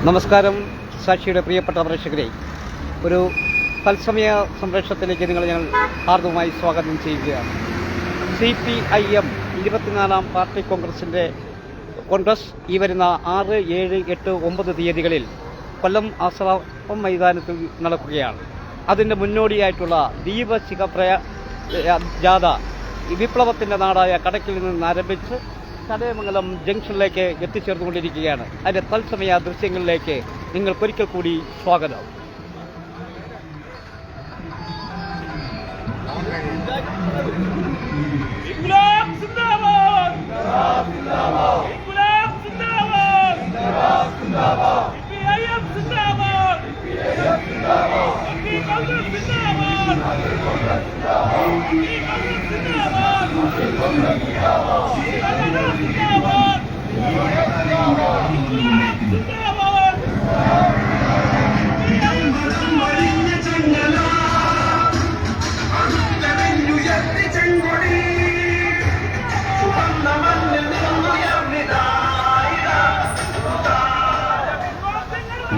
നമസ്കാരം. സാക്ഷിയുടെ പ്രിയപ്പെട്ട പ്രേക്ഷകരെ, ഒരു തത്സമയ സംപ്രേഷണത്തിലേക്ക് ഞങ്ങൾ ഹാർദവമായി സ്വാഗതം ചെയ്യുകയാണ്. CPIM 24-ാം പാർട്ടി കോൺഗ്രസ് ഈ വരുന്ന 6, 7, 8, 9 തീയതികളിൽ കൊല്ലം ആശ്രമം മൈതാനത്തിൽ നടക്കുകയാണ്. അതിൻ്റെ മുന്നോടിയായിട്ടുള്ള ദീപശിഖ ജാഥ വിപ്ലവത്തിൻ്റെ നാടായ കടക്കിൽ നിന്ന് ആരംഭിച്ച് ചടയമംഗലം ജംഗ്ഷനിലേക്ക് എത്തിച്ചേർന്നുകൊണ്ടിരിക്കുകയാണ്. അതിൻ്റെ തത്സമയ ദൃശ്യങ്ങളിലേക്ക് നിങ്ങൾക്കൊരിക്കൽ കൂടി സ്വാഗതം.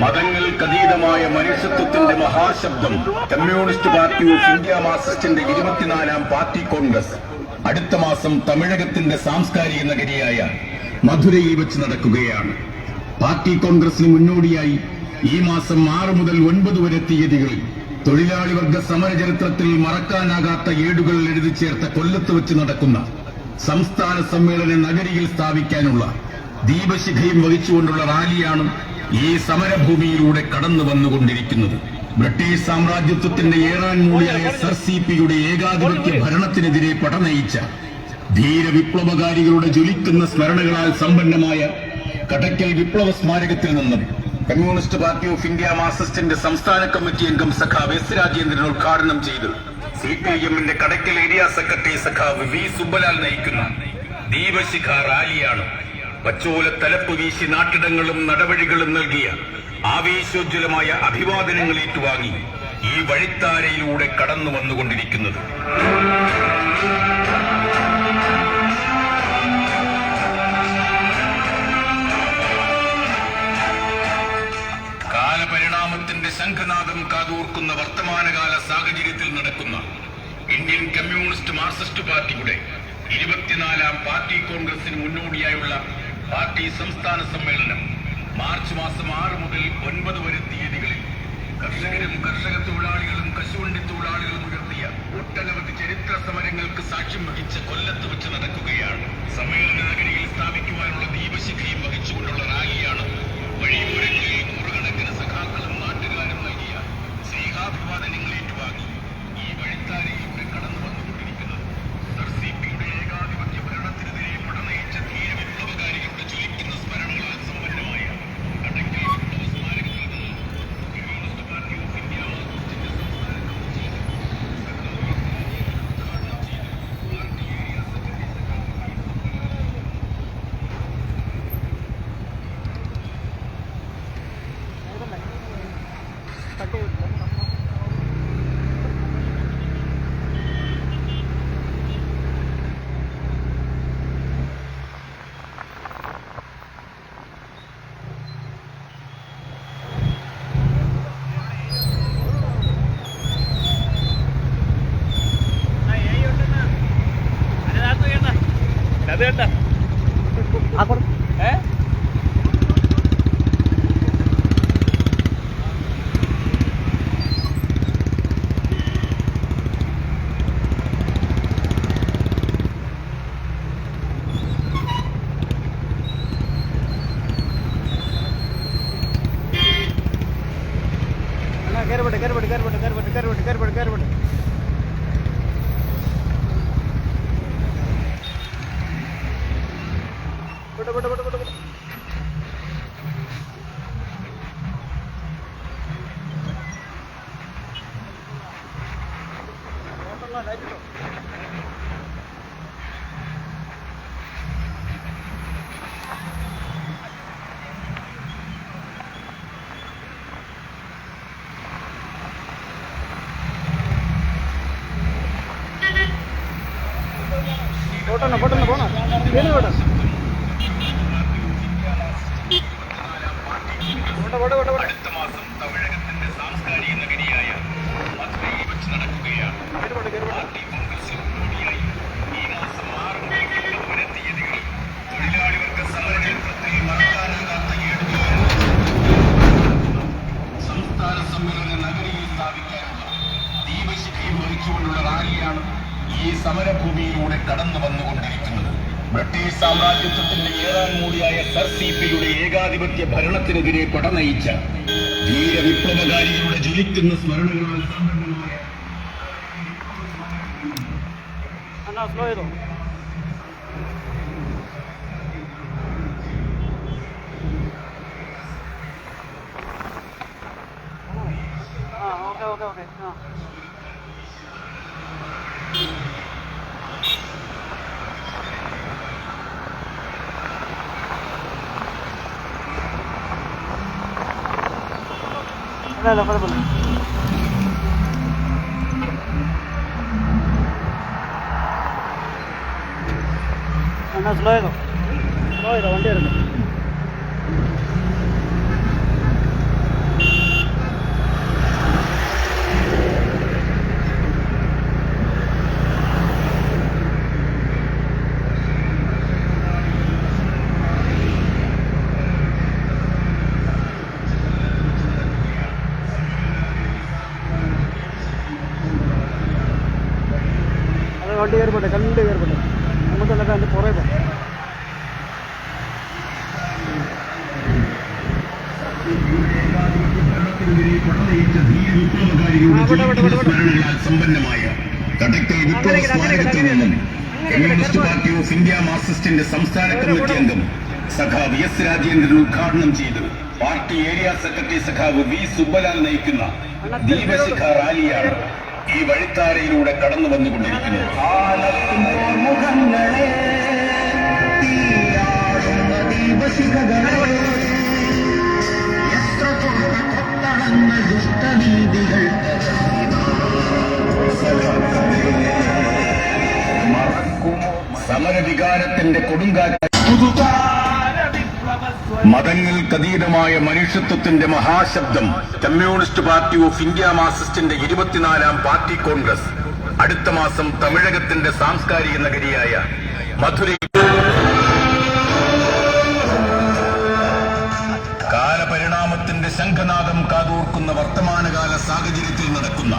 മതങ്ങൾക്കതീതമായ മനുഷ്യത്വത്തിന്റെ മഹാശബ്ദം കമ്മ്യൂണിസ്റ്റ് പാർട്ടി ഓഫ് ഇന്ത്യ മാർക്സിസ്റ്റിന്റെ 24-ാം പാർട്ടി കോൺഗ്രസ് അടുത്ത മാസം തമിഴകത്തിന്റെ സാംസ്കാരിക നഗരിയായ മധുരയിൽ വെച്ച് നടക്കുകയാണ്. പാർട്ടി കോൺഗ്രസിന് മുന്നോടിയായി ഈ മാസം 6 മുതൽ 9 വരെ തീയതികളിൽ തൊഴിലാളി വർഗ സമരചരിത്രത്തിൽ മറക്കാനാകാത്ത ഏടുകൾ എഴുതി ചേർത്ത കൊല്ലത്ത് വെച്ച് നടക്കുന്ന സംസ്ഥാന സമ്മേളന നഗരിയിൽ സ്ഥാപിക്കാനുള്ള ദീപശിഖയും വഹിച്ചുകൊണ്ടുള്ള റാലിയാണ് ഈ സമരഭൂമിയിലൂടെ കടന്നു വന്നുകൊണ്ടിരിക്കുന്നത്. ബ്രിട്ടീഷ് സാമ്രാജ്യത്വത്തിന്റെ ഏറാൻ മൂളിയായ സർ CP-യുടെ ഏകാധിപത്യ ഭരണത്തിനെതിരെ പടനയിച്ച ധീര വിപ്ലവകാരികളുടെ ജ്വലിക്കുന്ന സ്മരണകളാൽ സമ്പന്നമായ കടയ്ക്കൽ വിപ്ലവ സ്മാരകത്തിൽ നിന്നും കമ്മ്യൂണിസ്റ്റ് പാർട്ടി ഓഫ് ഇന്ത്യ മാർക്സിസ്റ്റിന്റെ സംസ്ഥാന കമ്മിറ്റി അംഗം സഖാവ് S. രാജേന്ദ്രൻ ഉദ്ഘാടനം ചെയ്ത് CPIM-ന്റെ കടയ്ക്കൽ ഏരിയ സെക്രട്ടറി സഖാവ് V. സുബ്ബലാൽ നയിക്കുന്ന ദീപശിഖ റാലിയാണ് പച്ചോല തലപ്പ് വീശി നാട്ടിടങ്ങളും നടവഴികളും നൽകിയ ആവേശോജ്വലമായ അഭിവാദനങ്ങൾ ഏറ്റുവാങ്ങി ഈ വഴിത്താരയിലൂടെ കടന്നു വന്നുകൊണ്ടിരിക്കുന്നത്. കാലപരിണാമത്തിന്റെ ശംഖനാദം കാതോർക്കുന്ന വർത്തമാനകാല സാഹചര്യത്തിൽ നടക്കുന്ന ഇന്ത്യൻ കമ്മ്യൂണിസ്റ്റ് മാർക്സിസ്റ്റ് പാർട്ടിയുടെ 24-ാം പാർട്ടി കോൺഗ്രസിന് മുന്നോടിയായുള്ള പാർട്ടി സംസ്ഥാന സമ്മേളനം മാർച്ച് മാസം 6 മുതൽ 9 വരെ തീയതികളിൽ കർഷകരും കർഷക തൊഴിലാളികളും കശുവണ്ടി തൊഴിലാളികളും ഉയർത്തിയ ഒട്ടനവധി ചരിത്ര സമരങ്ങൾക്ക് സാക്ഷ്യം വഹിച്ച കൊല്ലത്ത് വെച്ച് നടക്കുകയാണ്. സമ്മേളന നഗരിയിൽ സ്ഥാപിക്കുവാനുള്ള ദീപശിഖയും വഹിച്ചുകൊണ്ടുള്ള റാലിയാണ് വഴിയോരങ്ങളിൽ നൂറുകണക്കിന് സഖാക്കളും നാട്ടുകാരും നൽകിയ സ്നേഹാഭിവാദനങ്ങൾ ഏറ്റുവാങ്ങി ഈ വഴിത്താരയിലൂടെ കടന്നു വന്നുകൊണ്ടിരിക്കുന്നത്. സർ CP-യുടെ ഏകാധിപത്യ ഭരണത്തിനെതിരെ പടനയിച്ച ധീര വിപ്ലവകാരികളുടെ ജ്വലിക്കുന്ന സ്മരണകളാൽ സമ്പന്നമായ കടയ്ക്കൽ വിപ്ലവ സ്മാരകത്തിൽ നിന്ന് കമ്മ്യൂണിസ്റ്റ് പാർട്ടി ഓഫ് ഇന്ത്യ മാർക്സിസ്റ്റിന്റെ സംസ്ഥാന കമ്മിറ്റി ഉദ്ഘാടനം ചെയ്ത് പാർട്ടി ഏരിയ പോട്ടെണ്ണ പോണം വേണം ഈ സമരഭൂമിയിലൂടെ കടന്നു വന്നുകൊണ്ടിരിക്കുന്നത്. ബ്രിട്ടീഷ് സാമ്രാജ്യത്വത്തിന്റെ ഏറാൻ മൂടിയായ സർ സിപിയുടെ ഏകാധിപത്യ ഭരണത്തിനെതിരെ പടനയിച്ച ധീരവിപ്ലവകാരികളുടെ ജ്വലിക്കുന്ന സ്മരണകളാൽ കുഴപ്പമില്ല. സ്ലോ ചെയ്തോ വണ്ടി വരുന്നു. വണ്ടി കയറിപ്പോട്ടെ, കണ്ട് കയറിപ്പോട്ടെ. നമുക്ക് എന്നിട്ട് അതിൻ്റെ പുറകെ പോകാം. സമ്പന്നമായ കടക്കൽ വിപ്ലവ സ്മാരകത്തിൽ നിന്നും കമ്മ്യൂണിസ്റ്റ് പാർട്ടി ഓഫ് ഇന്ത്യ മാർക്സിസ്റ്റിന്റെ സംസ്ഥാന കമ്മിറ്റി അംഗം സഖാവ് എസ് രാജേന്ദ്രൻ ഉദ്ഘാടനം ചെയ്ത് പാർട്ടി ഏരിയ സെക്രട്ടറി സഖാവ് വി സുബ്ബലാൽ നയിക്കുന്ന ദീപശിഖ റാലിയാണ് ഈ വഴിത്താരയിലൂടെ കടന്നു വന്നുകൊണ്ടിരിക്കുന്നത്. സമരവികാരത്തിന്റെ കൊടുങ്കാറ്റ്, മതങ്ങൾക്കതീതമായ മനുഷ്യത്വത്തിന്റെ മഹാശബ്ദം കമ്മ്യൂണിസ്റ്റ് പാർട്ടി ഓഫ് ഇന്ത്യ മാർക്സിസ്റ്റിന്റെ 24ാം പാർട്ടി കോൺഗ്രസ് അടുത്ത മാസം തമിഴകത്തിന്റെ സാംസ്കാരിക നഗരിയായ മധുരയിൽ കാലപരിണാമത്തിന്റെ ശംഖനാദം കാതോർക്കുന്ന വർത്തമാനകാല സാഹചര്യത്തിൽ നടക്കുന്ന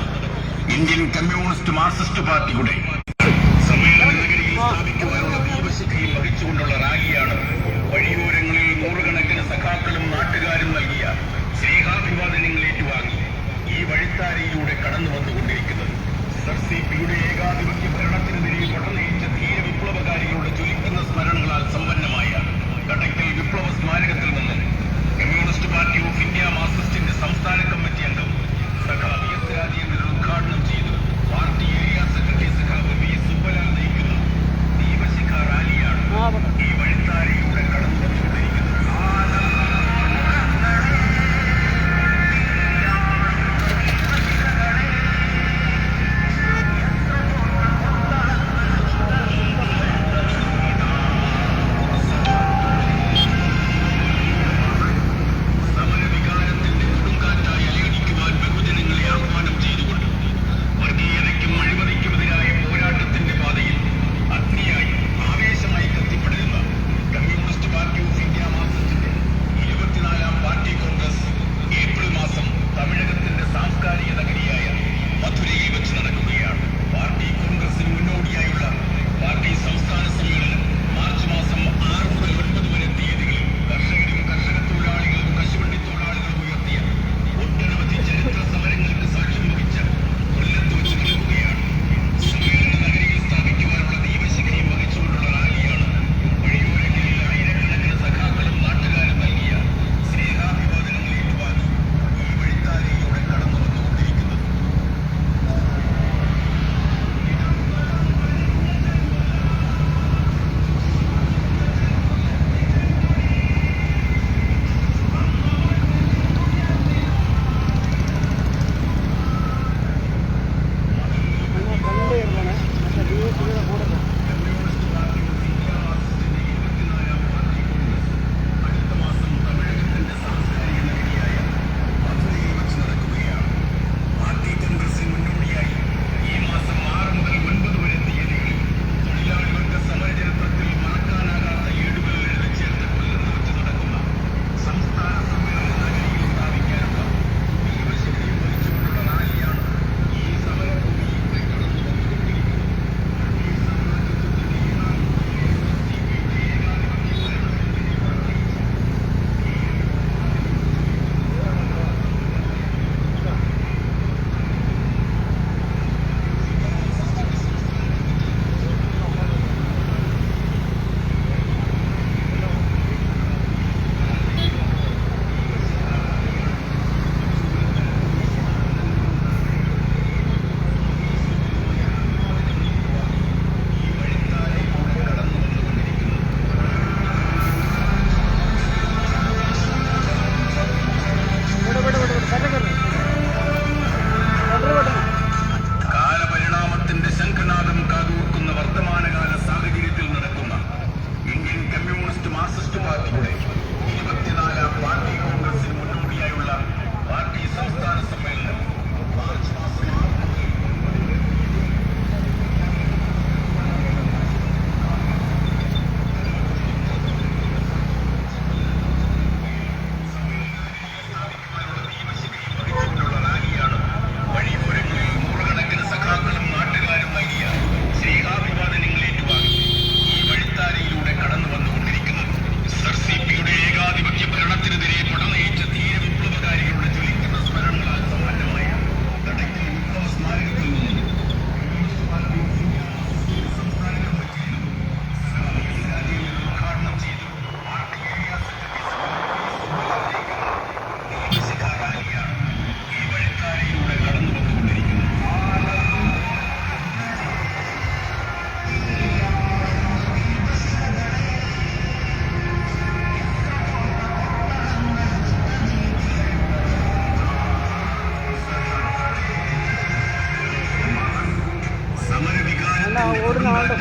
ഇന്ത്യൻ കമ്മ്യൂണിസ്റ്റ് മാർക്സിസ്റ്റ് പാർട്ടിയുടെ സമ്മേളന നഗരിയിൽ സ്ഥാപിക്കുവാനുള്ള ദീപശിഖയിൽ വഹിച്ചുകൊണ്ടുള്ള റാലിയാണ് വഴിയോരങ്ങളിൽ നൂറുകണക്കിന് സഖാക്കളും നാട്ടുകാരും നൽകിയ സ്നേഹാഭിവാദനങ്ങൾ ഏറ്റുവാങ്ങി ഈ വഴിത്താരയിലൂടെ കടന്നു വന്നുകൊണ്ടിരിക്കുന്നത്. സർ സിപിയുടെ ഏകാധിപത്യ ഭരണത്തിനെതിരെ പടനയിച്ച ധീര വിപ്ലവകാരികളുടെ ജ്വലിക്കുന്ന സ്മരണകളാൽ സമ്പന്നമായ കടക്കൽ വിപ്ലവ സ്മാരകത്തിൽ നിന്നും കമ്മ്യൂണിസ്റ്റ് പാർട്ടി ഓഫ് ഇന്ത്യ മാർക്സിസ്റ്റിന്റെ സംസ്ഥാന കമ്മിറ്റി അംഗം സഖാവ് എസ് രാജേന്ദ്രൻ ഉദ്ഘാടനം ചെയ്തു പാർട്ടി ഏരിയ സെക്രട്ടറി സഖാവ് വി സുബ്ബലാൽ നയിക്കുന്ന ദീപശിഖ റാലിയാണ് ഈ വഴിത്താരയിലൂടെ കടന്നു വന്നുകൊണ്ടിരിക്കുന്നത്.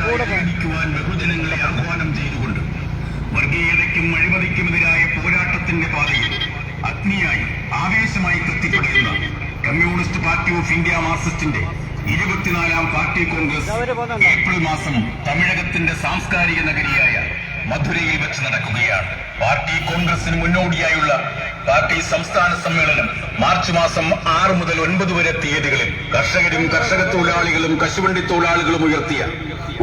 പോരാട്ടം ബഹുജനങ്ങളെ ആഹ്വാനം ചെയ്തുകൊണ്ട് വർഗീയതയ്ക്കും അഴിമതിക്കുമെതിരായ പോരാട്ടത്തിന്റെ പാതയിൽ അഗ്നിയായി ആവേശമായി കത്തിപ്പടരുന്ന കമ്മ്യൂണിസ്റ്റ് പാർട്ടി ഓഫ് ഇന്ത്യ മാർക്സിസ്റ്റിന്റെ 24ാം പാർട്ടി കോൺഗ്രസ് ഏപ്രിൽ മാസം തമിഴകത്തിന്റെ സാംസ്കാരിക നഗരിയായ മധുരയിൽ വെച്ച് നടക്കുകയാണ്. പാർട്ടി കോൺഗ്രസിന് മുന്നോടിയായുള്ള പാർട്ടി സംസ്ഥാന സമ്മേളനം മാർച്ച് മാസം 6 മുതൽ 9 വരെ തീയതികളിൽ കർഷകരും കർഷക തൊഴിലാളികളും കശുവണ്ടി തൊഴിലാളികളും ഉയർത്തിയ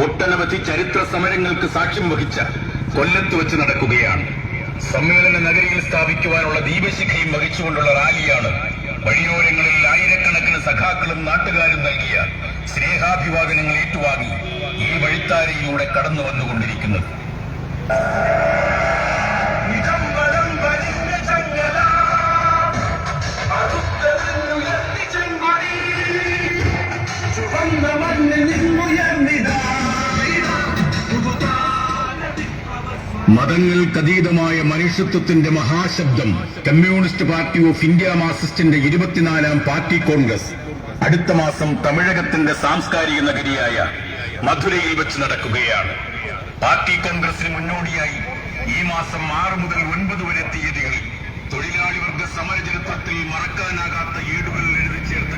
ഒട്ടനവധി ചരിത്ര സമരങ്ങൾക്ക് സാക്ഷ്യം വഹിച്ച കൊല്ലത്ത് വെച്ച് നടക്കുകയാണ്. സമ്മേളന നഗരിയിൽ സ്ഥാപിക്കുവാനുള്ള ദീപശിഖയും വഹിച്ചുകൊണ്ടുള്ള റാലിയാണ് വഴിയോരങ്ങളിൽ ആയിരക്കണക്കിന് സഖാക്കളും നാട്ടുകാരും നൽകിയ സ്നേഹാഭിവാദനങ്ങൾ ഏറ്റുവാങ്ങി ഈ വഴിത്താരയിലൂടെ കടന്നു വന്നുകൊണ്ടിരിക്കുന്നത്. മതങ്ങൾക്കതീതമായ മനുഷ്യത്വത്തിന്റെ മഹാശബ്ദം കമ്മ്യൂണിസ്റ്റ് പാർട്ടി ഓഫ് ഇന്ത്യ മാർക്സിസ്റ്റിന്റെ 24ാം പാർട്ടി കോൺഗ്രസ് അടുത്ത മാസം തമിഴകത്തിന്റെ സാംസ്കാരിക നഗരിയായ മധുരയിൽ വെച്ച് നടക്കുകയാണ്. പാർട്ടി കോൺഗ്രസിന് മുന്നോടിയായി ഈ മാസം 6 മുതൽ 9 വരെ തീയതികളിൽ തൊഴിലാളി വർഗ സമരചരിത്രത്തിൽ മറക്കാനാകാത്ത ഏടുകൾ എഴുതി ചേർത്ത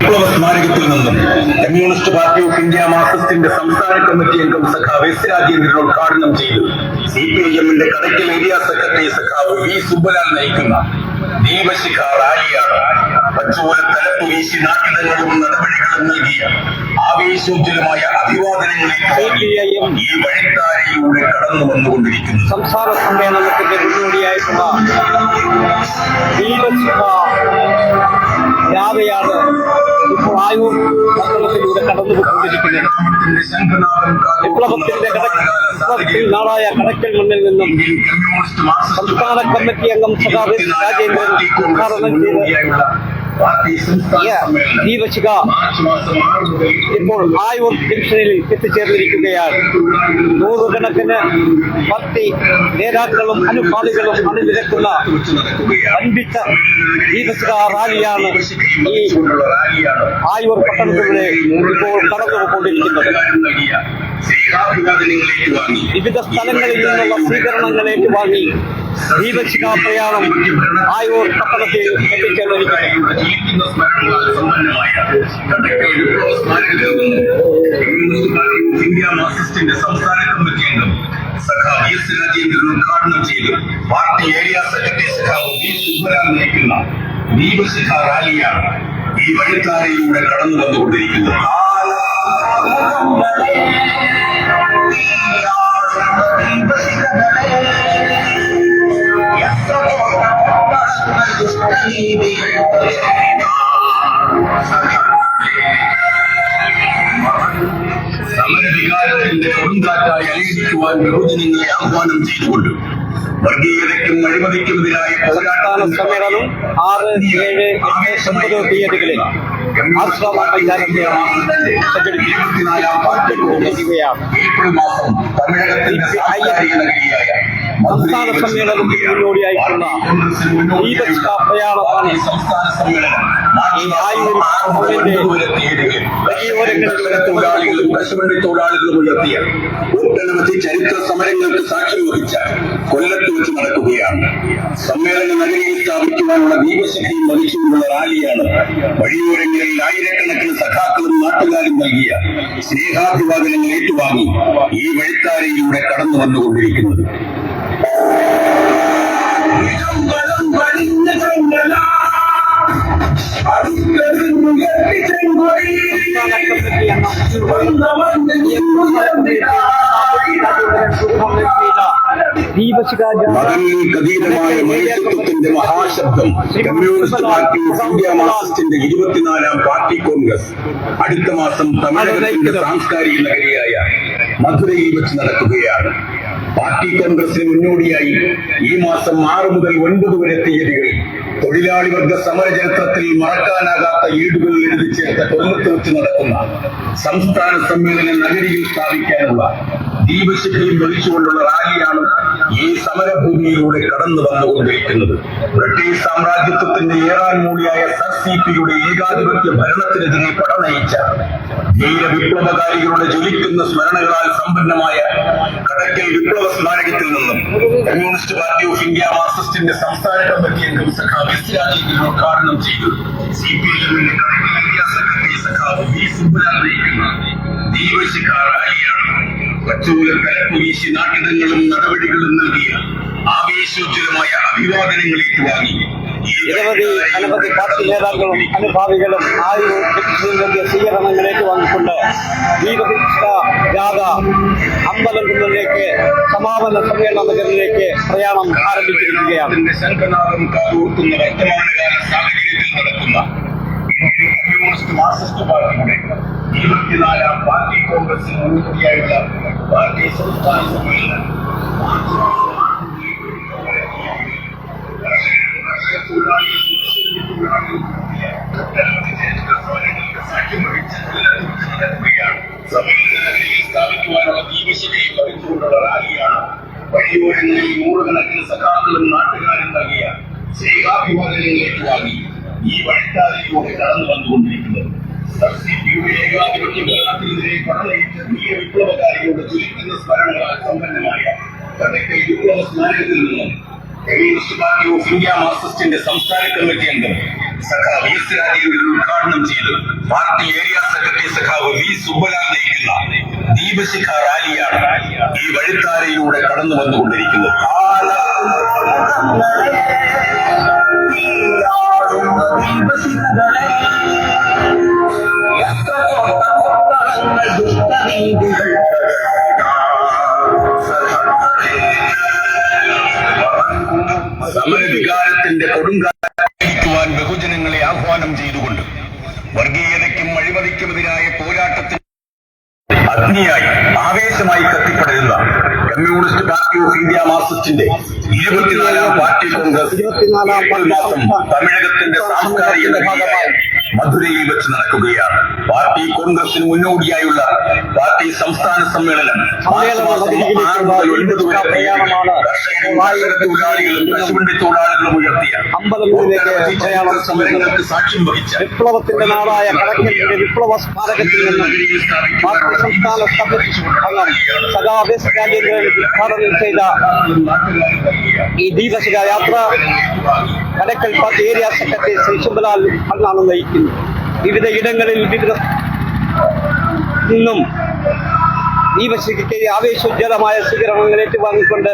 വിപ്ലവ സ്മാരകത്തിൽ നിന്നും കമ്മ്യൂണിസ്റ്റ് പാർട്ടി ഓഫ് ഇന്ത്യ മാർക്സിസ്റ്റിന്റെ സംസ്ഥാന കമ്മിറ്റി അംഗം സഖാവ് എസ് രാജേന്ദ്രൻ ഉദ്ഘാടനം ചെയ്തു. CPIM-ന്റെ കടയ്ക്കൽ ഏരിയ സെക്രട്ടറി സഖാവ് വി സുബ്ബലാൽ നയിക്കുന്ന ദീപശിഖ റാലിയാണ് പച്ചോല തലപ്പ് വീശി നാട്ടിടങ്ങളും നടപടികളും നൽകിയ ആവേശോജ്വലമായ അഭിവാദനങ്ങളിലേക്ക് ഈ വഴിത്താരയിലൂടെ കടന്നു വന്നുകൊണ്ടിരിക്കുന്നു. സംസ്ഥാന സമ്മേളനത്തിന്റെ മുന്നോടിയായിട്ടുള്ള ദീപശിഖ യാത്രയാണ് ഇപ്പോൾ ആയൂർ പട്ടണത്തിലൂടെ കടന്നുപോയിക്കൊണ്ടിരിക്കുന്നത്. വിപ്ലവത്തിൽ നാളായ കടയ്ക്കൽ മണ്ണിൽ നിന്നും സംസ്ഥാന കമ്മിറ്റി അംഗം സഖാവ് രാജേന്ദ്രൻ ഉദ്ഘാടനം ചെയ്ത് ദീപശിഖ ഇപ്പോൾ ആയൂർ ജംഗ്ഷനിൽ എത്തിച്ചേർന്നിരിക്കുകയാണ്. നൂറുകണക്കിന് പാർട്ടി നേതാക്കളും അനുഭാവികളും അണിനിരക്കുന്ന വൻപിച്ച ദീപശിഖ റാലിയാണ് ഈ ആയൂർ പട്ടണത്തിലൂടെ ഇപ്പോൾ കടന്നുപോയിക്കൊണ്ടിരിക്കുന്നത്. വിവിധ സ്ഥലങ്ങളിൽ നിന്നുള്ള സ്വീകരണങ്ങൾ ഏറ്റുവാങ്ങി ദീപശിഖ പ്രയാണം ആയൂർ പട്ടണത്തിൽ എത്തിച്ചേർന്നിരിക്കുന്നു. ഇന്ത്യ മാർക്സിസ്റ്റിന്റെ സംസ്ഥാന കമ്മിറ്റി അംഗം സഖാവ് എസ് രാജേന്ദ്രൻ ഉദ്ഘാടനം ചെയ്തു. പാർട്ടി ഏരിയ സെക്രട്ടറി സഖാവ് വി സുബ്ബലാൽ നയിക്കുന്ന ദീപശിഖ റാലിയാണ് ഈ വഴിത്താരയിലൂടെ കടന്നു വന്നുകൊണ്ടിരിക്കുന്നത്. സമരവികാരത്തിന്റെ കൊടുങ്കാറ്റായി അലയടിക്കുവാൻ ബഹുജനങ്ങളെ ആഹ്വാനം ചെയ്തുകൊണ്ട് വർഗീയതയ്ക്കും അഴിമതിക്കുമെതിരായ സംസ്ഥാന സമ്മേളനം 6, 7, 8, 9 തീയതികളിൽ ആശ്രമ മൈതാനത്ത് സംഘടിപ്പിക്കുകയാണ്. സംസ്ഥാന സമ്മേളനത്തിന് മുന്നോടിയായിട്ടുള്ള ദീപശിഖ പ്രയാണമാണ് ഈ ആയൂർ തൊഴിലാളികളും കശുവണ്ടി തൊഴിലാളികളും ഉയർത്തിയ ഒട്ടനവധി ചരിത്ര സമരങ്ങൾക്ക് സാക്ഷ്യം വഹിച്ച കൊല്ലത്ത് വെച്ച് നടക്കുകയാണ്. സമ്മേളന നഗരിയിൽ സ്ഥാപിക്കുവാനുള്ള ദീപശിഖയും വഹിച്ചുകൊണ്ടുള്ള റാലിയാണ് വഴിയോരങ്ങളിൽ ആയിരക്കണക്കിന് സഖാക്കളും നാട്ടുകാരും നൽകിയ സ്നേഹാഭിവാദനങ്ങൾ ഏറ്റുവാങ്ങി ഈ വഴിത്താരയിലൂടെ കടന്നു വന്നുകൊണ്ടിരിക്കുന്നത്. മതങ്ങൾക്കതീതമായ മനുഷ്യത്വത്തിന്റെ മഹാശബ്ദം കമ്മ്യൂണിസ്റ്റ് പാർട്ടി ഓഫ് ഇന്ത്യ മാർക്സിസ്റ്റിന്റെ 24ാം പാർട്ടി കോൺഗ്രസ് അടുത്ത മാസം തമിഴകത്തിന്റെ സാംസ്കാരിക നഗരിയായ മധുരയിൽ വെച്ച് നടക്കുകയാണ്. പാർട്ടി കോൺഗ്രസിന് മുന്നോടിയായി ഈ മാസം 6 മുതൽ 9 വരെ തീയതികളിൽ തൊഴിലാളി വർഗ സമരചരിത്രത്തിൽ മറക്കാനാകാത്ത ഈടുകൾ എഴുതി ചേർത്ത കൊല്ലത്ത് വെച്ച് നടക്കുന്ന സംസ്ഥാന സമ്മേളന നഗരിയിൽ സ്ഥാപിക്കാനുള്ള ദീപശിഖയും വഹിച്ചുകൊണ്ടുള്ള റാലിയാണ് ഈ സമരഭൂമിയിലൂടെ കടന്നു വന്നുകൊണ്ടിരിക്കുന്നത്. ബ്രിട്ടീഷ് സാമ്രാജ്യത്വത്തിന്റെ ഏറാൻ മൂളിയായ SRCP-യുടെ ഏകാധിപത്യ ഭരണത്തിനെതിരെ പടനയിച്ച ധീര വിപ്ലവകാരികളുടെ ജ്വലിക്കുന്ന സ്മരണകളാൽ സമ്പന്നമായ കടയ്ക്കൽ വിപ്ലവ സ്മാരകത്തിൽ നിന്നും കമ്മ്യൂണിസ്റ്റ് പാർട്ടി ഓഫ് ഇന്ത്യ മാർക്സിസ്റ്റിന്റെ സംസ്ഥാന കമ്മിറ്റി അംഗം സഖാവ് എസ് രാജേന്ദ്രൻ ഉദ്ഘാടനം ചെയ്തു. CPIM-ന്റെ കടയ്ക്കൽ ഏരിയ സെക്രട്ടറി സഖാവ് വി സുബ്ബലാൽ നയിക്കുന്ന ദീപശിഖ റാലിയാണ് പച്ചോല തലപ്പ് വീശി നാട്ടിടങ്ങളും നടപടികളും നൽകിയ ആവേശോജ്വലമായ അഭിവാദനങ്ങൾ ഏറ്റുവാങ്ങി അനവധി പാർട്ടി നേതാക്കളും അനുഭാവികളും ആയൂർ നൽകിയ സ്വീകരണങ്ങൾ ഏറ്റുവാങ്ങിക്കൊണ്ട് ദീപശിഖ ജാഥ അമ്പലംകുന്നിലേക്ക് സമാപന സമ്മേളന നഗരിലേക്ക് പ്രയാണം ആരംഭിച്ചിരിക്കുകയാണ്. ശംഖനാഥം കാതോർക്കുന്ന വർത്തമാനകാല സാഹചര്യത്തിൽ നടക്കുന്ന ഇന്ത്യൻ കമ്മ്യൂണിസ്റ്റ് മാർക്സിസ്റ്റ് പാർട്ടിയുടെ 24ാം പാർട്ടി കോൺഗ്രസിന് മുന്നോടിയായുള്ള പാർട്ടി സംസ്ഥാന സമ്മേളനം സമ്മേളനത്തിൽ സ്ഥാപിക്കുവാനുള്ള ദീപശിഖയും വഹിച്ചുകൊണ്ടുള്ള റാലിയാണ് വഴിയോരങ്ങളിൽ നൂറുകണക്കിന് സഖാക്കളും നാട്ടുകാരും നൽകിയ സ്നേഹാഭിവാദനങ്ങൾ ഏറ്റുവാങ്ങി ഈ വഴിത്താരയിലൂടെ കടന്നു വന്നുകൊണ്ടിരിക്കുന്നത്. SRCP-യുടെ ഏകാധിപത്യ ഭരണത്തിനെതിരെ പടനയിച്ച ധീര വിപ്ലവകാരികളുടെ ജ്വലിക്കുന്ന സ്മരണകളാൽ സമ്പന്നമായ കടയ്ക്കൽ വിപ്ലവ സ്മാരകത്തിൽ നിന്നും കമ്മ്യൂണിസ്റ്റ് പാർട്ടി ഓഫ് ഇന്ത്യ മാർക്സിസ്റ്റിന്റെ സംസ്ഥാന കമ്മിറ്റി അംഗം സഖാവ് എസ് രാജീവ് ഉദ്ഘാടനം ചെയ്ത് പാർട്ടി ഏരിയ സെക്രട്ടറി സഖാവ് വി സുബ്ബലാൽ നയിക്കുന്ന ദീപശിഖ റാലിയാണ് ഈ വഴിത്താരയിലൂടെ കടന്നു വന്നുകൊണ്ടിരിക്കുന്നത്. സമരവികാരത്തിന്റെ കൊടുങ്കാറ്റുവാൻ ബഹുജനങ്ങളെ ആഹ്വാനം ചെയ്തുകൊണ്ട് വർഗീയതയ്ക്കും അഴിമതിക്കുമെതിരായ പോരാട്ടത്തിൽ അഗ്നിയായി ആവേശമായി കത്തിപ്പടരുന്ന കമ്മ്യൂണിസ്റ്റ് പാർട്ടി ഓഫ് ഇന്ത്യ മാർക്സിസ്റ്റിന്റെ 24ാം പാർട്ടി കോൺഗ്രസ് മാസം തമിഴകത്തിന്റെ സാംസ്കാരിക ഭാഗമായി മധുരയിൽ വെച്ച് നടക്കുകയാണ്. പാർട്ടി കോൺഗ്രസിന് മുന്നോടിയായുള്ള പാർട്ടി സംസ്ഥാന സമ്മേളനം തൊഴിലാളികളും കശുവണ്ടി തൊഴിലാളികളും ഉയർത്തിയ സമരങ്ങൾക്ക് സാക്ഷ്യം വഹിച്ച വിപ്ലവത്തിന്റെ നാടായ കടക്കലിന്റെ വിപ്ലവ സ്മാരകത്തിൽ നിന്നും പാർട്ടി സംസ്ഥാന അംഗം സഖാവ് എസ് രാജേന്ദ്രൻ ഉദ്ഘാടനം ചെയ്ത ഈ ദീപശിഖ യാത്ര കടക്കൽ പാർട്ടി ഏരിയ സെക്രട്ടറി ശ്രീ സുബ്ബലാൽ ആണ് നയിക്കുന്നത്. വിവിധ ഇടങ്ങളിൽ നിന്നും ദീപശിഖയ്ക്ക് ആവേശോജ്വലമായ സ്വീകരണങ്ങൾ ഏറ്റുവാങ്ങിക്കൊണ്ട്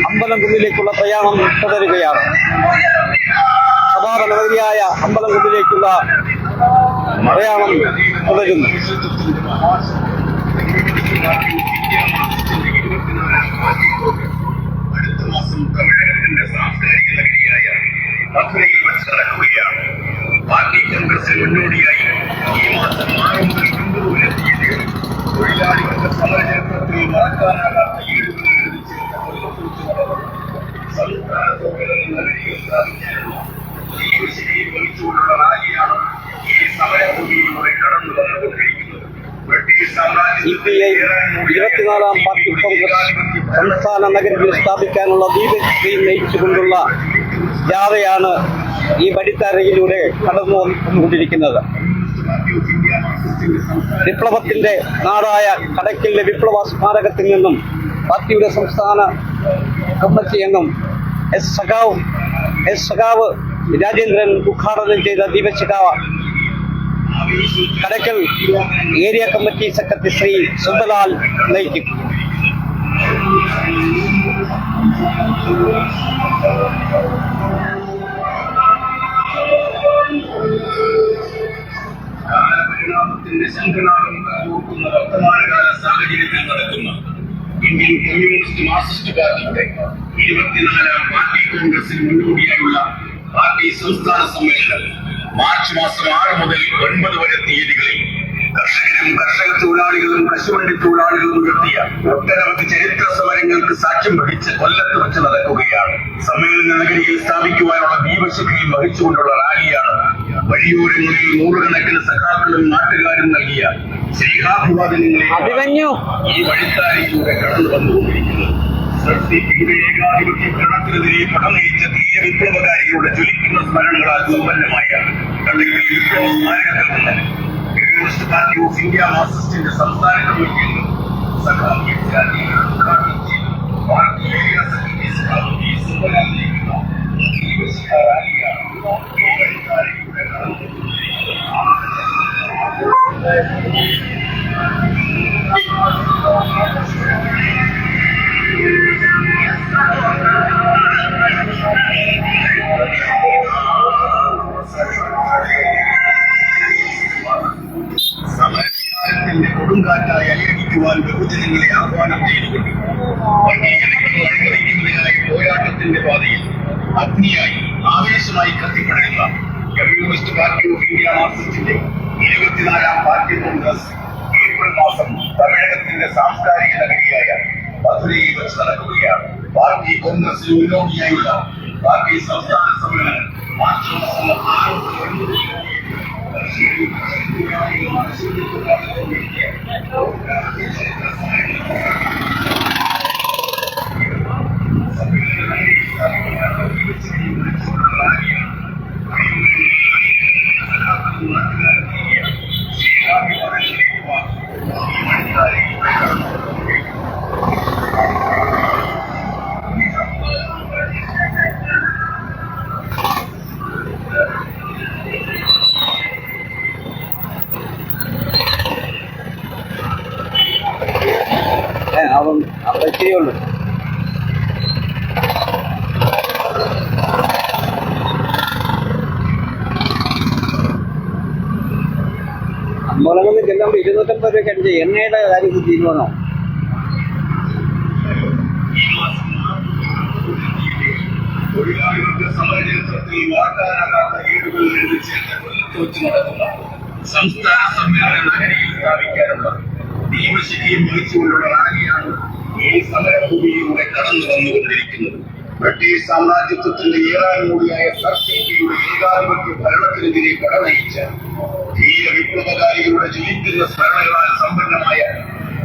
അമ്പലംകുന്നിലേക്കുള്ള പ്രയാണം തുടരുകയാണ്. സമാപനമതിയായ അമ്പലംകുന്നിലേക്കുള്ള പ്രയാണം തുടരുന്നു. അടുത്ത മാസം തമിഴകത്തിന്റെ സാംസ്കാരിക നഗരിയായ മധുരയിൽ വെച്ച് നടക്കുകയാണ്. പാർട്ടി കോൺഗ്രസിന് മുന്നോടിയായി ഈ മാസം 6 മുതൽ 9 വരെ തീയതികൾ തൊഴിലാളികളുടെ സമരചരിത്രത്തിൽ മറക്കാനാകാത്ത ഈടുകളിൽ സംസ്ഥാന സമ്മേളനം നഗരിയിൽ സ്ഥാപിക്കാനുള്ള ദീപശിഖയിൽ വഹിച്ചുകൊണ്ടുള്ള റാലിയാണ് ഈ സമരഭൂമിയിലൂടെ കടന്നു വന്നുകൊണ്ടിരിക്കുന്നത്. ഇരുപത്തിനാലാം പാർട്ടി കോൺഗ്രസ് സംസ്ഥാന നഗരത്തിൽ സ്ഥാപിക്കാനുള്ള ദീപശിഖയിൽ നയിച്ചുകൊണ്ടുള്ള ജാഥയാണ് ഈ വഴിത്താരയിലൂടെ കടന്നു വന്നുകൊണ്ടിരിക്കുന്നത്. വിപ്ലവത്തിന്റെ നാടായ കടക്കലിലെ വിപ്ലവ സ്മാരകത്തിൽ നിന്നും പാർട്ടിയുടെ സംസ്ഥാന കമ്മിറ്റി അംഗം എസ് സഖാവ് രാജേന്ദ്രൻ ഉദ്ഘാടനം ചെയ്ത ദീപശിഖ കടക്കൽ ഏരിയ കമ്മിറ്റി സെക്രട്ടറി ശ്രീ സുബ്ബലാൽ നയിക്കും. കാലപരിണാമത്തിന്റെ ശംഖനാദം ഓർക്കുന്ന വർത്തമാനകാല സാഹചര്യത്തിൽ നടക്കുന്ന ഇന്ത്യൻ കമ്മ്യൂണിസ്റ്റ് മാർക്സിസ്റ്റ് പാർട്ടിയുടെ 24ാം പാർട്ടി കോൺഗ്രസിന് മുന്നോടിയായുള്ള പാർട്ടി സംസ്ഥാന സമ്മേളനം മാർച്ച് മാസം 6 മുതൽ 9 വരെ തീയതികളിൽ കർഷകരും കർഷക തൊഴിലാളികളും കശുവണ്ടി തൊഴിലാളികളും ഉയർത്തിയ ഒട്ടനവധി ചരിത്ര സമരങ്ങൾക്ക് സാക്ഷ്യം വഹിച്ച് കൊല്ലത്ത് വെച്ച് നടക്കുകയാണ്. സമ്മേളന നഗരിയിൽ സ്ഥാപിക്കുവാനുള്ള ദീപശിഖയിൽ വഹിച്ചുകൊണ്ടുള്ള റാലിയാണ് വഴിയോരങ്ങളിൽ നൂറുകണക്കിന് സഖാക്കളും നാട്ടുകാരും നൽകിയ സ്നേഹാഭിവാദനങ്ങളെ ഈ വഴിത്താരയിലൂടെ കടന്നു വന്നുകൊണ്ടിരിക്കുന്നത്. ഏകാധിപത്യ ഭരണത്തിനെതിരെ പടനയിച്ച തീയ വിപ്ലവകാരികളുടെ ജ്വലിക്കുന്ന സ്മരണകളാൽ ദുർബലമായ കടക്കൽ വിപ്ലവ സ്മാരകത്തിൽ നിന്ന് കമ്മ്യൂണിസ്റ്റ് പാർട്ടി ഓഫ് ഇന്ത്യ മാർക്സിസ്റ്റിന്റെ സംസ്ഥാന കമ്മിറ്റി സഖാവ് എസ് രാജീവ് ഉദ്ഘാടനം ചെയ്തു. പാർട്ടി ഏരിയ സെക്രട്ടറി സഖാവ് വി സുബ്ബലാൽ നയിക്കുന്ന ദീപശിഖ റാലിയാണ് ഈ വഴിത്താരയിലൂടെ സമരത്തിന്റെ കൊടുങ്കാറ്റായി അനുകരിക്കുവാൻ ബഹുജനങ്ങളെ ആഹ്വാനം ചെയ്തുകൊണ്ട് വർഗീയതയ്ക്കും അഴിമതിക്കുമെതിരായ പോരാട്ടത്തിന്റെ പാതയിൽ അഗ്നിയായി ആവേശമായി കത്തിപ്പടരുന്ന കമ്മ്യൂണിസ്റ്റ് പാർട്ടി ഓഫ് ഇന്ത്യ മാർക്സിസ്റ്റിന്റെ 24ാം പാർട്ടി കോൺഗ്രസ് ഏപ്രിൽ മാസം തമിഴകത്തിന്റെ സാംസ്കാരിക നഗരിയായ മധുരയിൽ വെച്ച് നടക്കുകയാണ്. പാർട്ടി കോൺഗ്രസിന് മുന്നോടിയായുള്ള പാർട്ടി സംസ്ഥാന സമ്മേളനം മാർച്ച് മാസം 6 മുതൽ 9 വരെ ഇത്തിരിയേ ഉള്ളൂ. അമ്പലങ്ങളിൽ ചെല്ലുമ്പോൾ 250 രൂപയ്ക്ക് എണ്ണയുടെ കാര്യം തീരുമാനമോ? തൊഴിലാളികളുടെ സമരചരിത്രത്തിൽ വാഗ്ദാനാകാത്ത ഏടുകൾ എഴുതിച്ചേർന്ന കൊല്ലത്ത് വെച്ച് നടക്കുന്ന സംസ്ഥാന സമ്മേളന നഗരിയിൽ സ്ഥാപിക്കാനുള്ള ദീപശിഖയും വഹിച്ചുകൊണ്ടുള്ള റാലിയാണ് ഈ സമരഭൂമിയിലൂടെ കടന്നു വന്നുകൊണ്ടിരിക്കുന്നത്. ബ്രിട്ടീഷ് സാമ്രാജ്യത്വത്തിന്റെ ഏറാൻമൂടിയായ സർസിയുടെ ഏകാധിപത്യ ഭരണത്തിനെതിരെ പടനയിച്ച ധീര വിപ്ലവകാരികളുടെ ജ്വലിക്കുന്ന സ്മരണകളാൽ സമ്പന്നമായ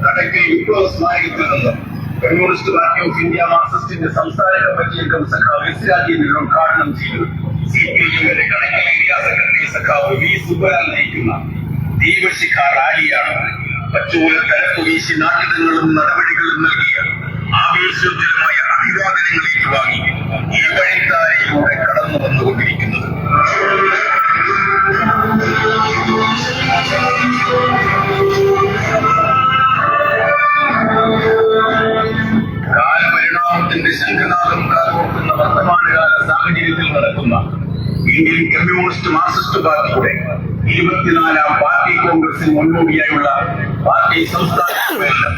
കടക്കൽ വിപ്ലവ സ്മാരകത്തിൽ നിന്ന് കമ്മ്യൂണിസ്റ്റ് പാർട്ടി ഓഫ് ഇന്ത്യ മാർക്സിസ്റ്റിന്റെ സംസ്ഥാന കമ്മിറ്റി അംഗം സഖാവ് എസ് രാജേന്ദ്രൻ ഉദ്ഘാടനം ചെയ്തു. CPIഎമ്മിന്റെ കണക്കൽ ഏരിയ സെക്രട്ടറി സഖാവ് വി സുബ്ബലാൽ നയിക്കുന്ന ദീപശിഖ റാലിയാണ് പച്ചൂല തലപ്പ് വീശി നാട്ടിടങ്ങളും നടപടികളും നൽകിയ ആവേശോജ്വലമായ അഭിവാദനങ്ങൾ ഏറ്റുവാങ്ങി ഈ വഴിത്താരയിലൂടെ കടന്നു വന്നുകൊണ്ടിരിക്കുന്നത്. കാലപരിണാമത്തിന്റെ ശംഖനാദം കാലോർക്കുന്ന വർത്തമാനകാല സാഹചര്യത്തിൽ നടക്കുന്ന ഇന്ത്യൻ കമ്മ്യൂണിസ്റ്റ് മാർക്സിസ്റ്റ് പാർട്ടിയുടെ 24ാം പാർട്ടി കോൺഗ്രസിന് മുന്നോടിയായുള്ള പാർട്ടി സംസ്ഥാന സമ്മേളനം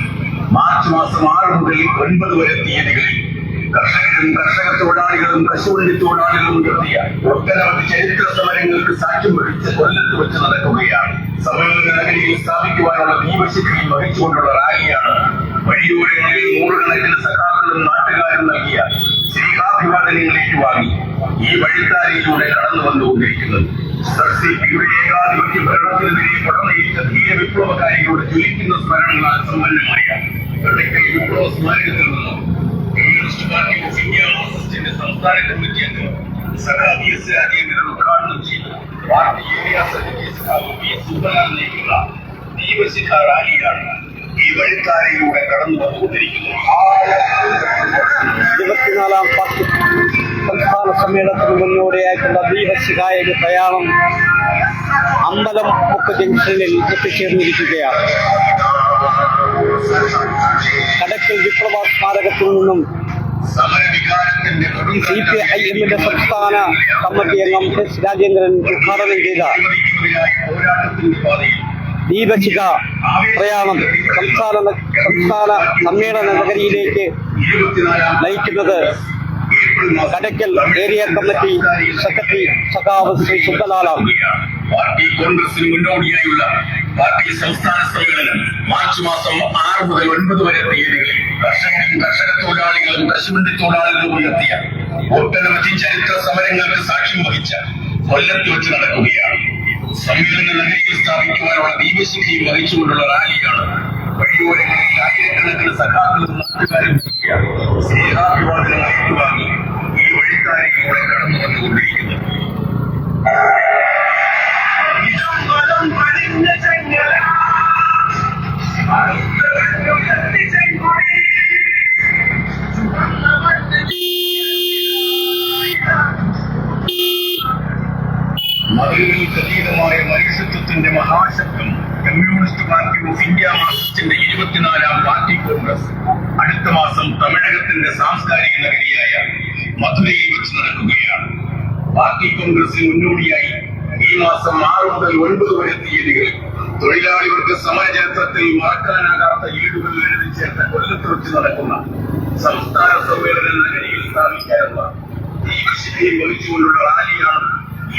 മാർച്ച് മാസം 6 മുതൽ 9 വരെ തീയതികളിൽ കർഷകരും കർഷക തൊഴിലാളികളും കശുവണ്ടി തൊഴിലാളികളും നടത്തിയ ഒട്ടനവധി ചരിത്ര സമരങ്ങൾക്ക് സാക്ഷ്യം വഹിച്ച കൊല്ലത്ത് വെച്ച് നടക്കുകയാണ്. സമ്മേളന നഗരിയിൽ സ്ഥാപിക്കുവാനുള്ള ദീപശിഖയും വഹിച്ചുകൊണ്ടുള്ള റാലിയാണ് വഴിയോരങ്ങളിൽ നൂറുകണക്കിന് സഖാക്കളും നാട്ടുകാരും നൽകിയ സ്നേഹാഭിവാദനങ്ങൾ ഏറ്റുവാങ്ങി ഈ വഴിത്താരയിലൂടെ കടന്നു വന്നുകൊണ്ടിരിക്കുന്നത്. സർസിപിയുടെ ഏകാധിപത്യ ഭരണത്തിനെതിരെ പടനയിച്ച ധീര വിപ്ലവകാരികളുടെ ജ്വലിക്കുന്ന സ്മരണകളാൽ സമ്പന്നമായ കടക്കൽ വിപ്ലവ സ്മാരകത്തിൽ നിന്നും കമ്മ്യൂണിസ്റ്റ് പാർട്ടി ഓഫ് ഇന്ത്യ മാർക്സിസ്റ്റിന്റെ സംസ്ഥാന കമ്മിറ്റി അംഗം സഖാവ് എസ് രാജേന്ദ്രൻ ഉദ്ഘാടനം ചെയ്തു. പാർട്ടി ഏരിയ സെക്രട്ടറി സഖാവ് വി സുബ്ബലാൽ നയിക്കുന്ന ദീപശിഖ റാലിയാണ് ഈ വഴിത്താരയിലൂടെ കടന്നു വന്നുകൊണ്ടിരിക്കുന്നത്. 24ാം പാർട്ടി സംസ്ഥാന സമ്മേളനത്തിന് മുന്നോടിയായിട്ടുള്ള ദീപശിഖായുടെ പ്രയാണം അമ്പലം മുക്ക് ജംഗ്ഷനിൽ എത്തിച്ചേർന്നിരിക്കുകയാണ്. കടക്കൽ വിപ്ലവ സ്മാരകത്തിൽ നിന്നും CPIഎമ്മിന്റെ സംസ്ഥാന കമ്മിറ്റി അംഗം എസ് രാജേന്ദ്രൻ ഉദ്ഘാടനം ചെയ്ത ദീപശിഖ പ്രയാണം സംസ്ഥാന സമ്മേളന നഗരിയിലേക്ക് നയിക്കുന്നത് കടക്കൽ ഏരിയ കമ്മിറ്റി സെക്രട്ടറി സഖാവ് ശ്രീ സുബ്ബലാലാണ്. പാർട്ടി കോൺഗ്രസിന് മുന്നോടിയായുള്ള പാർട്ടി സംസ്ഥാന സമ്മേളനം മാർച്ച് മാസം 6 മുതൽ 9 വരെ തീയതികളിൽ കർഷകരും കർഷക തൊഴിലാളികളും കശുവണ്ടി തൊഴിലാളികളും ഉയർത്തിയ ഒട്ടനവധി ചരിത്ര സമരങ്ങൾക്ക് സാക്ഷ്യം വഹിച്ച കൊല്ലത്ത് വെച്ച് നടക്കുകയാണ്. സമ്മേളന നഗരിയിൽ സ്ഥാപിക്കുവാനുള്ള ദീപശിഖയും വഹിച്ചുകൊണ്ടുള്ള റാലിയാണ് വഴിയോരങ്ങളിൽ ആയിരക്കണക്കിന് സഖാക്കളും നാട്ടുകാരും സ്നേഹാഭിവാദനങ്ങൾ ഏറ്റുവാങ്ങി ഈ വഴിത്താരയിലൂടെ കടന്നു വന്നുകൊണ്ടിരിക്കുന്നത്. മതങ്ങൾക്ക് അതീതമായ മനുഷ്യത്വത്തിന്റെ മഹാശബ്ദം കമ്മ്യൂണിസ്റ്റ് പാർട്ടി ഓഫ് ഇന്ത്യ മാർക്സിസ്റ്റിന്റെ 24ാം പാർട്ടി കോൺഗ്രസ് അടുത്ത മാസം തമിഴകത്തിന്റെ സാംസ്കാരിക നഗരിയായ മധുരയിൽ വെച്ച് നടക്കുകയാണ്. പാർട്ടി കോൺഗ്രസിന് മുന്നോടിയായി ഈ മാസം 6 മുതൽ 9 വരെ തീയതികളിൽ തൊഴിലാളികൾക്ക് സമരചരിത്രത്തിൽ മറക്കാനാകാത്ത ഏടുകൾ എഴുതി ചേർത്ത കൊല്ലത്ത് വെച്ച് നടക്കുന്ന സംസ്ഥാന സമ്മേളന നഗരിയിൽ സ്ഥാപിക്കാനുള്ള ദീപശിഖയും വഹിച്ചുകൊണ്ടുള്ള റാലിയാണ്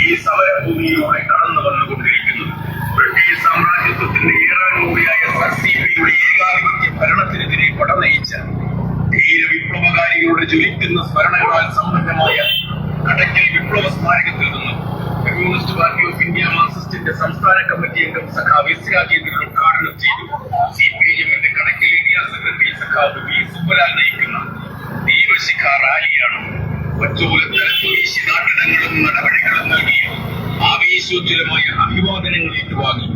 ഈ സമരഭൂമിയിലൂടെ കടന്നു വന്നുകൊണ്ടിരിക്കുന്നത്. ബ്രിട്ടീഷ് സാമ്രാജ്യത്വത്തിന്റെ ഏറാൻമൂടിയായ സർസിപിയുടെ ഏകാധിപത്യ ഭരണത്തിനെതിരെ പടനയിച്ച ധീര വിപ്ലവകാരികളുടെ ജ്വലിക്കുന്ന സ്മരണകളാൽ സമ്പന്നമായ കടക്കൽ വിപ്ലവ സ്മാരകത്തിൽ നിന്നും കമ്മ്യൂണിസ്റ്റ് പാർട്ടി ഓഫ് ഇന്ത്യ മാർക്സിസ്റ്റിന്റെ സംസ്ഥാന കമ്മിറ്റി അംഗം സഖാവ് എസ് രാജേന്ദ്രൻ ഉദ്ഘാടനം ചെയ്തു. CPIഎമ്മിന്റെ കണക്കൽ ഏരിയ സെക്രട്ടറി സഖാവ് വി സുബ്ബലാൽ നയിക്കുന്ന ദീപശിഖ റാലിയാണ് പച്ചൂല തലപ്പ് വീശി നാട്ടിടങ്ങളും നടപടികളും നൽകിയ ആവേശോജ്വലമായ അഭിവാദനങ്ങൾ ഏറ്റുവാങ്ങി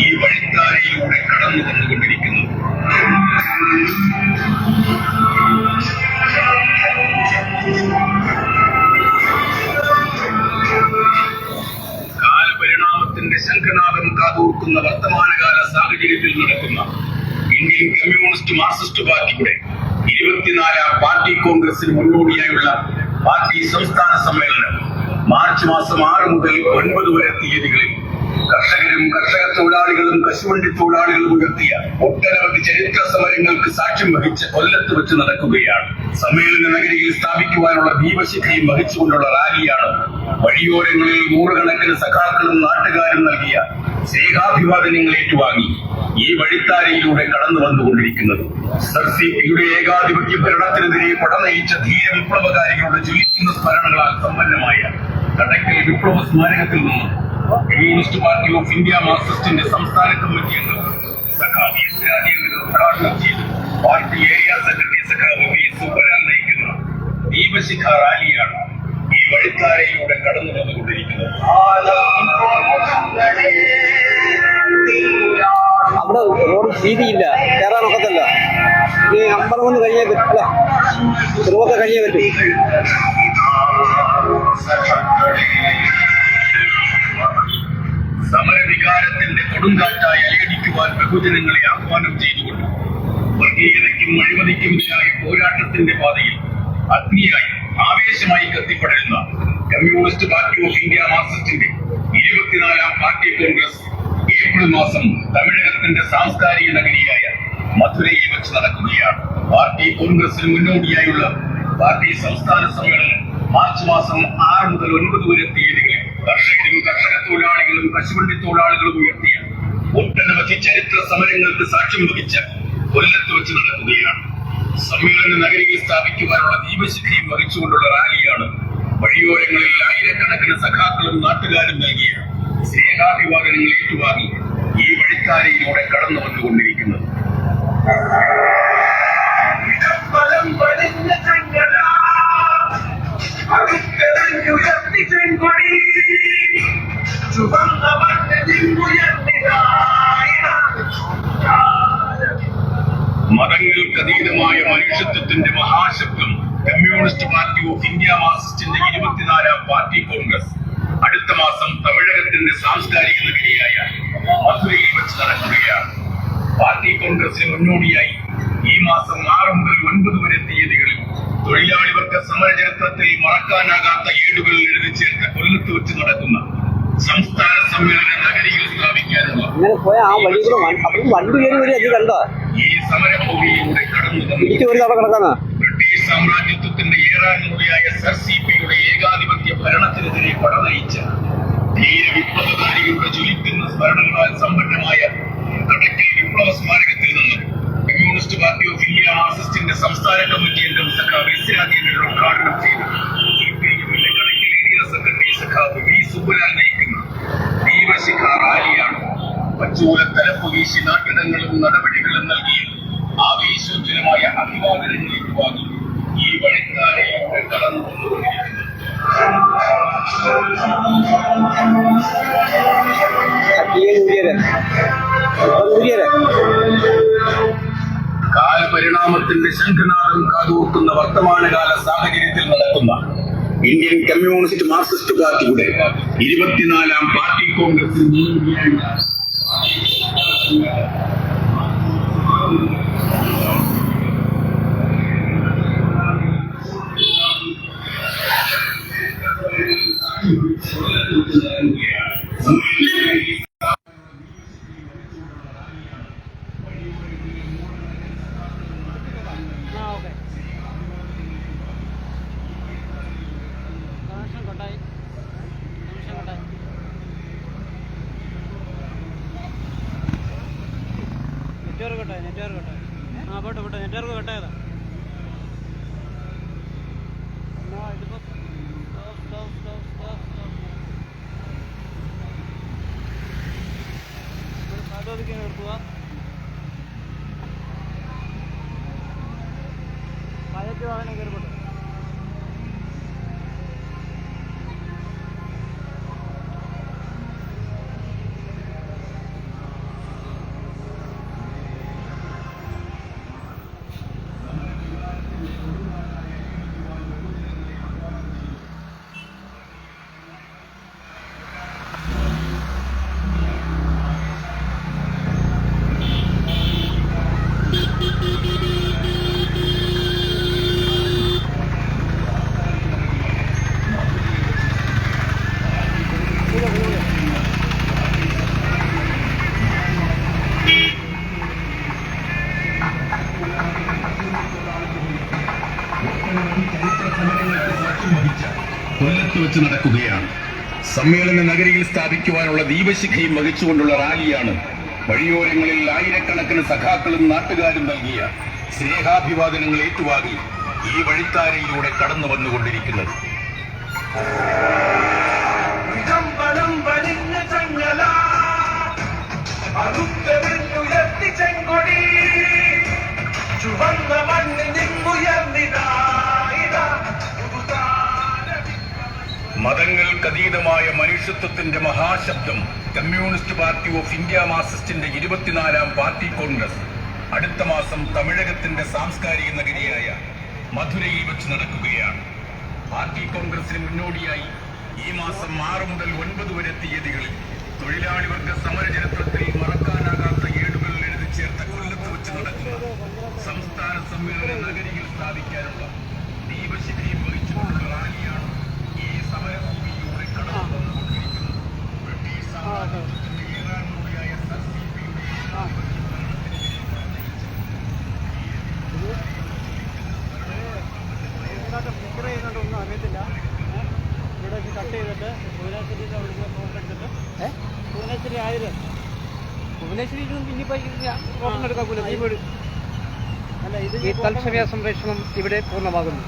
ഈ വഴിത്താരയിലൂടെ കടന്നു വന്നുകൊണ്ടിരിക്കുന്നത്. കാലപരിണാമത്തിന്റെ ശംഖനാദം കാതോർക്കുന്ന വർത്തമാനകാല സാഹചര്യത്തിൽ നടക്കുന്ന ഇന്ത്യൻ കമ്മ്യൂണിസ്റ്റ് മാർക്സിസ്റ്റ് പാർട്ടിയുടെ 24ാം പാർട്ടി കോൺഗ്രസിന് മുന്നോടിയായുള്ള പാർട്ടി സംസ്ഥാന സമ്മേളനം മാർച്ച് മാസം 6 മുതൽ 9 വരെ തീയതികളിൽ കർഷകരും കർഷക തൊഴിലാളികളും കശുവണ്ടി തൊഴിലാളികളും ഉയർത്തിയ ഒട്ടനവധി ചരിത്ര സമരങ്ങൾക്ക് സാക്ഷ്യം വഹിച്ച കൊല്ലത്ത് വെച്ച് നടക്കുകയാണ്. സമ്മേളന നഗരിയിൽ സ്ഥാപിക്കുവാനുള്ള ദീപശിഖയും വഹിച്ചുകൊണ്ടുള്ള റാലിയാണ് വഴിയോരങ്ങളിൽ നൂറുകണക്കിന് സഖാക്കളും നാട്ടുകാരും നൽകിയ സ്നേഹാഭിവാദനങ്ങൾ ഏറ്റുവാങ്ങി ഈ വഴിത്താരയിലൂടെ കടന്നു വന്നുകൊണ്ടിരിക്കുന്നത്. സർസിപിയുടെ ഏകാധിപത്യ ഭരണത്തിനെതിരെ പടനയിച്ച ധീര വിപ്ലവകാരികളുടെ ജ്വലിക്കുന്ന സ്മരണകളാൽ സമ്പന്നമായ കടയ്ക്കൽ വിപ്ലവ സ്മാരകത്തിൽ നിന്നും കമ്മ്യൂണിസ്റ്റ് പാർട്ടി ഓഫ് ഇന്ത്യ മാർക്സിസ്റ്റിന്റെ സംസ്ഥാന കമ്മിറ്റി അംഗം സഖാവ് എസ് രാജേന്ദ്രൻ ഉദ്ഘാടനം ചെയ്ത് പാർട്ടി ഏരിയ സെക്രട്ടറി സഖാവ് വി സുബ്ബരാൻ നയിക്കുന്ന ദീപശിഖ റാലിയാണ് ഈ വഴിത്താരയിലൂടെ കടന്നു വന്നുകൊണ്ടിരിക്കുന്നത്. അവിടെ റോഡ് വീതിയില്ല, കയറാനൊക്കത്തല്ല. ഈ അമ്പലമൊന്ന് കഴിഞ്ഞേ പറ്റില്ല, ചെറുതൊക്കെ കഴിഞ്ഞേ പറ്റും. സമരവികാരത്തിന്റെ കൊടുങ്കാറ്റായി അലയടിക്കുവാൻ ബഹുജനങ്ങളെ ആഹ്വാനം ചെയ്തുകൊണ്ട് വർഗീയതയ്ക്കും അഴിമതിക്കുമെതിരായ പോരാട്ടത്തിന്റെ പാതയിൽ അഗ്നിയായി ആവേശമായി കത്തിപ്പടരുന്ന കമ്മ്യൂണിസ്റ്റ് പാർട്ടി ഓഫ് ഇന്ത്യ മാർക്സിസ്റ്റിന്റെ 24ാം പാർട്ടി കോൺഗ്രസ് ഏപ്രിൽ മാസം തമിഴകത്തിന്റെ സാംസ്കാരിക നഗരിയായ മധുരയിൽ വെച്ച് നടക്കുകയാണ്. പാർട്ടി കോൺഗ്രസിന് മുന്നോടിയായുള്ള പാർട്ടി സംസ്ഥാന സമ്മേളനം മാർച്ച് മാസം 6 മുതൽ 9 വരെ തീയതികളിൽ കർഷകരും കർഷക തൊഴിലാളികളും കശുവണ്ടി തൊഴിലാളികളും ഉയർത്തിയ ഒട്ടനവധി ചരിത്ര സമരങ്ങൾക്ക് സാക്ഷ്യം വഹിച്ച കൊല്ലത്ത് വെച്ച് നടക്കുകയാണ്. സമ്മേളന നഗരിയിൽ സ്ഥാപിക്കുവാനുള്ള ദീപശിഖയും വഹിച്ചുകൊണ്ടുള്ള റാലിയാണ് വഴിയോരങ്ങളിൽ ആയിരക്കണക്കിന് സഖാക്കളും നാട്ടുകാരും നൽകിയ സ്നേഹാഭിവാദനങ്ങൾ ഏറ്റുവാങ്ങി ഈ വഴിത്താരയിലൂടെ കടന്നു വന്നുകൊണ്ടിരിക്കുന്നത്. മതങ്ങൾക്കതീതമായ മനുഷ്യത്വത്തിന്റെ മഹാശബ്ദം കമ്മ്യൂണിസ്റ്റ് പാർട്ടി ഓഫ് ഇന്ത്യ മാർക്സിസ്റ്റിന്റെ 24ാം പാർട്ടി കോൺഗ്രസ് അടുത്ത മാസം തമിഴകത്തിന്റെ സാംസ്കാരിക നഗരിയായ മധുരയിൽ വെച്ച് നടക്കുകയാണ്. പാർട്ടി കോൺഗ്രസിന് മുന്നോടിയായി ഈ മാസം 6 മുതൽ 9 വരെ തീയതികളിൽ തൊഴിലാളി വർഗ സമര ചരിത്രത്തിൽ മറക്കാനാകാത്ത ഏടുകളിൽ എഴുതി ചേർത്ത കൊല്ലത്ത് വെച്ച് നടക്കുന്ന സംസ്ഥാന സമ്മേളന നഗരിയിൽ സ്ഥാപിക്കാനുള്ള ഈ സമരഭൂമിയിലൂടെ കടന്നു ബ്രിട്ടീഷ് സാമ്രാജ്യത്വത്തിന്റെ ഏറാനുകൂടിയായ സർസിപിയുടെ ഏകാധിപത്യ ഭരണത്തിനെതിരെ പടനയിച്ച ധീര വിപ്ലവകാരികളുടെ ജ്വലിക്കുന്ന സ്മരണകളാൽ സമ്പന്നമായ കടയ്ക്കൽ വിപ്ലവ സ്മാരകത്തിൽ നിന്നും കമ്മ്യൂണിസ്റ്റ് പാർട്ടി ഓഫ് ഇന്ത്യ മാർക്സിസ്റ്റിന്റെ സംസ്ഥാന കമ്മിറ്റി അംഗം സഖാവ് എസ് രാജേന്ദ്രൻ ഉദ്ഘാടനം ചെയ്ത് സിപിഎമ്മിന്റെ കടയ്ക്കൽ ഏരിയ സെക്രട്ടറി സഖാവ് വി സുബ്ബരാൻ നയിക്കുന്ന ദീപശിഖ റാലിയാണ് പച്ചൂല തലപ്പ് വീശി നാട്ടിടങ്ങളും നടപടികളും നൽകി ആവേശോജ്വലമായ അഭിവാദനങ്ങൾ ഏറ്റുവാങ്ങി ഈ വഴിത്താരയിലൂടെ കടന്നു വന്നുകൊണ്ടിരിക്കുന്നത്. കാലപരിണാമത്തിന്റെ ശംഖനാദം കാതോർക്കുന്ന വർത്തമാനകാല സാഹചര്യത്തിൽ നടക്കുന്ന ഇന്ത്യൻ കമ്മ്യൂണിസ്റ്റ് മാർക്സിസ്റ്റ് പാർട്ടിയുടെ 24ാം പാർട്ടി കോൺഗ്രസിന് നെറ്റ്വർക്ക് പോട്ടെ നെറ്റ്വർക്ക് കട്ടായതാ. എടുക്കുക പതിനെട്ട് വാഹനം കയറിപ്പോട്ടെ. വെച്ച് നടക്കുകയാണ്. സമ്മേളന നഗരിയിൽ സ്ഥാപിക്കുവാനുള്ള ദീപശിഖയും വഹിച്ചുകൊണ്ടുള്ള റാലിയാണ് വഴിയോരങ്ങളിൽ ആയിരക്കണക്കിന് സഖാക്കളും നാട്ടുകാരും നൽകിയ സ്നേഹാഭിവാദനങ്ങൾ ഏറ്റുവാങ്ങി ഈ വഴിത്താരയിലൂടെ കടന്നു വന്നുകൊണ്ടിരിക്കുന്നത്. മതങ്ങൾക്കതീതമായ മനുഷ്യത്വത്തിന്റെ മഹാശബ്ദം കമ്മ്യൂണിസ്റ്റ് പാർട്ടി ഓഫ് ഇന്ത്യ മാർക്സിസ്റ്റിന്റെ 24ാം പാർട്ടി കോൺഗ്രസ് അടുത്ത മാസം തമിഴകത്തിന്റെ സാംസ്കാരിക നഗരിയായ മധുരയിൽ വെച്ച് നടക്കുകയാണ്. പാർട്ടി കോൺഗ്രസിന് മുന്നോടിയായി ഈ മാസം 6 മുതൽ 9 വരെ തീയതികളിൽ തൊഴിലാളി വർഗ സമരചരിത്രത്തിൽ മറക്കാനാകാത്ത ഏടുകൾ എഴുതി ചേർത്ത കൊല്ലത്ത് വെച്ച് നടക്കുന്ന സംസ്ഥാന സമ്മേളന നഗരിയിൽ സ്ഥാപിക്കാനുള്ള ദീപശിഖയും വഹിച്ചുകൊണ്ടുള്ള റാലിയാണ് ഈ സമരഭൂമിയിലൂടെ കടന്നു വന്നുകൊണ്ടിരിക്കുന്നത്. ബ്രിട്ടീഷ് സാമ്രാജ്യത്തിന്റെ ഏകാൻമൂടിയായ ഒന്നും അറിയത്തില്ല. ഇവിടെ കട്ട് ചെയ്തിട്ട് ഭുവനേശ്വരിയിൽ അവിടുന്ന് ഫോണെടുത്തിട്ട് ഭുവനേശ്വരി ആയിരം ഭുവനേശ്വരിയിൽ നിന്ന് ഇനിയിപ്പോൾ ഫോൺ എടുക്കാക്കൂല. അല്ല, ഇത് ഈ തത്സമയ സംപ്രേഷണം ഇവിടെ പൂർണ്ണമാകുന്നു.